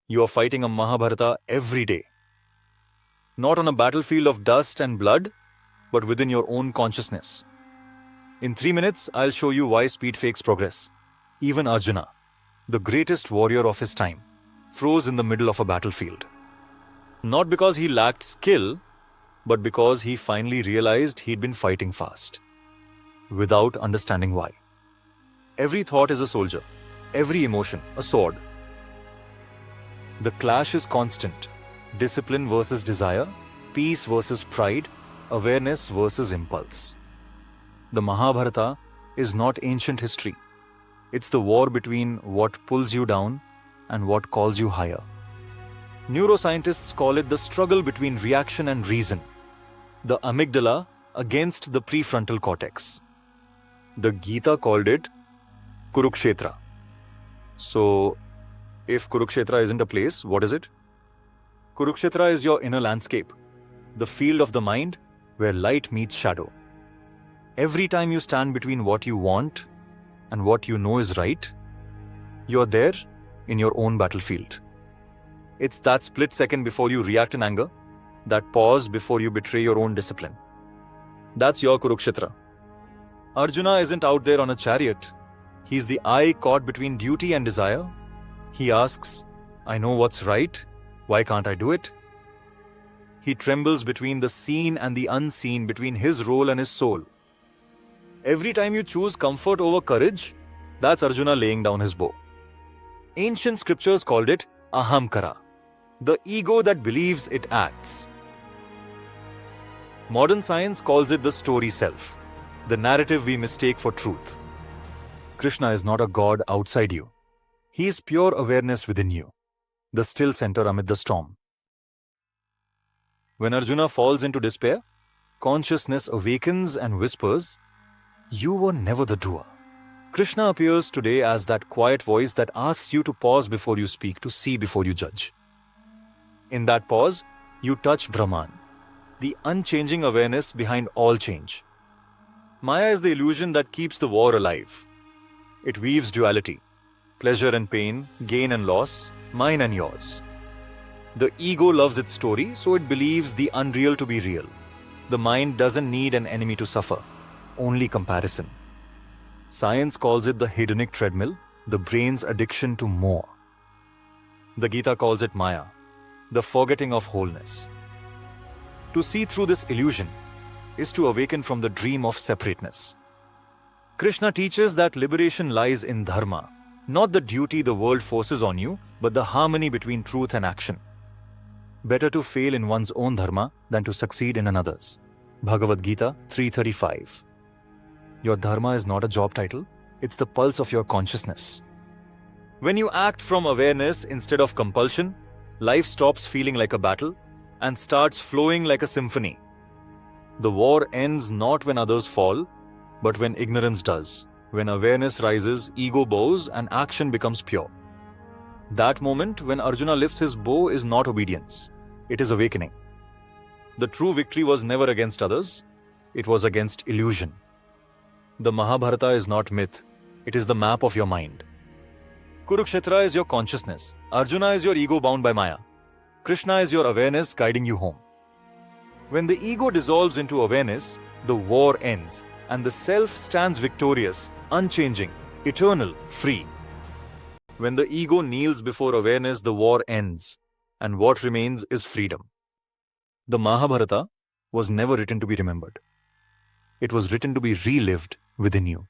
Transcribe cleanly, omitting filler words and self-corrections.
You are fighting a Mahabharata every day. Not on a battlefield of dust and blood, but within your own consciousness. In 3 minutes, I'll show you why speed fakes progress. Even Arjuna, the greatest warrior of his time, froze in the middle of a battlefield. Not because he lacked skill, but because he finally realized he'd been fighting fast, without understanding why. Every thought is a soldier, every emotion a sword. The clash is constant. Discipline versus desire, peace versus pride, awareness versus impulse. The Mahabharata is not ancient history. It's the war between what pulls you down and what calls you higher. Neuroscientists call it the struggle between reaction and reason. The amygdala against the prefrontal cortex. The Gita called it Kurukshetra. So, if Kurukshetra isn't a place, what is it? Kurukshetra is your inner landscape, the field of the mind where light meets shadow. Every time you stand between what you want and what you know is right, you're there in your own battlefield. It's that split second before you react in anger, that pause before you betray your own discipline. That's your Kurukshetra. Arjuna isn't out there on a chariot. He's the eye caught between duty and desire. He asks, I know what's right, why can't I do it? He trembles between the seen and the unseen, between his role and his soul. Every time you choose comfort over courage, that's Arjuna laying down his bow. Ancient scriptures called it ahamkara, the ego that believes it acts. Modern science calls it the story self, the narrative we mistake for truth. Krishna is not a god outside you. He is pure awareness within you, the still center amid the storm. When Arjuna falls into despair, consciousness awakens and whispers, you were never the doer. Krishna appears today as that quiet voice that asks you to pause before you speak, to see before you judge. In that pause, you touch Brahman, the unchanging awareness behind all change. Maya is the illusion that keeps the war alive. It weaves duality, pleasure and pain, gain and loss, mine and yours. The ego loves its story, so it believes the unreal to be real. The mind doesn't need an enemy to suffer, only comparison. Science calls it the hedonic treadmill, the brain's addiction to more. The Gita calls it Maya, the forgetting of wholeness. To see through this illusion is to awaken from the dream of separateness. Krishna teaches that liberation lies in Dharma, not the duty the world forces on you, but the harmony between truth and action. Better to fail in one's own Dharma than to succeed in another's. Bhagavad Gita 3:35. Your Dharma is not a job title, it's the pulse of your consciousness. When you act from awareness instead of compulsion, life stops feeling like a battle and starts flowing like a symphony. The war ends not when others fall, but when ignorance does. When awareness rises, ego bows and action becomes pure. That moment when Arjuna lifts his bow is not obedience, it is awakening. The true victory was never against others, it was against illusion. The Mahabharata is not myth, it is the map of your mind. Kurukshetra is your consciousness, Arjuna is your ego bound by Maya, Krishna is your awareness guiding you home. When the ego dissolves into awareness, the war ends, and the self stands victorious, unchanging, eternal, free. When the ego kneels before awareness, the war ends, and what remains is freedom. The Mahabharata was never written to be remembered. It was written to be relived within you.